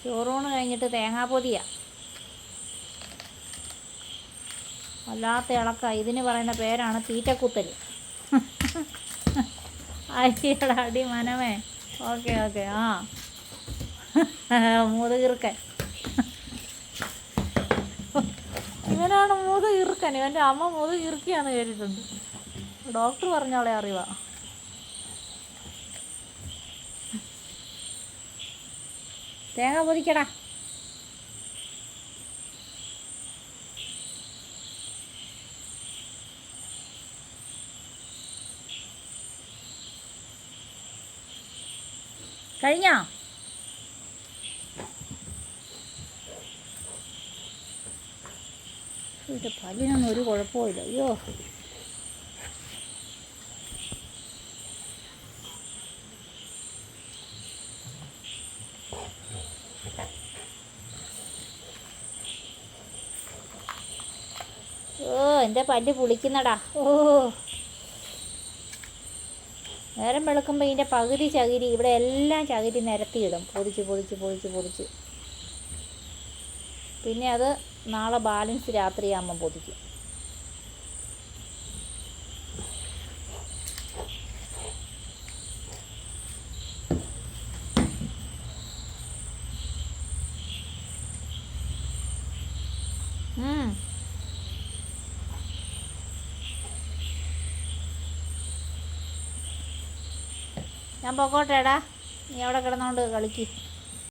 ചോറൂണ് കഴിഞ്ഞിട്ട് തേങ്ങാപ്പൊതിയാ. വല്ലാത്ത ഇളക്ക. ഇതിന് പറയുന്ന പേരാണ് തീറ്റക്കുത്തൽ. അയ്യടാ അടി മനമേ. Okay okay. ആ മുതുകിറുക്കൻ. ഇവനാണ് മുതുകിറുക്കൻ. ഇവൻ്റെ അമ്മ മുതുകിറുക്കിയാന്ന് കേട്ടിട്ടുണ്ട്. ഡോക്ടർ പറഞ്ഞോളെ അറിവാ. തേങ്ങ പൊതിക്കടാ. കഴിഞ്ഞോ? ഇത് പല്ലിനൊന്നും ഒരു കുഴപ്പമില്ല. അയ്യോ, എൻ്റെ പല്ല് പുളിക്കുന്നടാ. നേരം വെളുക്കുമ്പോൾ ഇതിൻ്റെ പകുതി ചകിരി ഇവിടെ എല്ലാം ചകിരി നിരത്തിയിടും. പൊതിച്ച് പിന്നെ അത് നാളെ ബാലൻസ് രാത്രിയാകുമ്പം പൊതിക്കും. ഞാൻ പൊക്കോട്ടേടാ. നീ അവിടെ കിടന്നുകൊണ്ട് കളിക്ക്.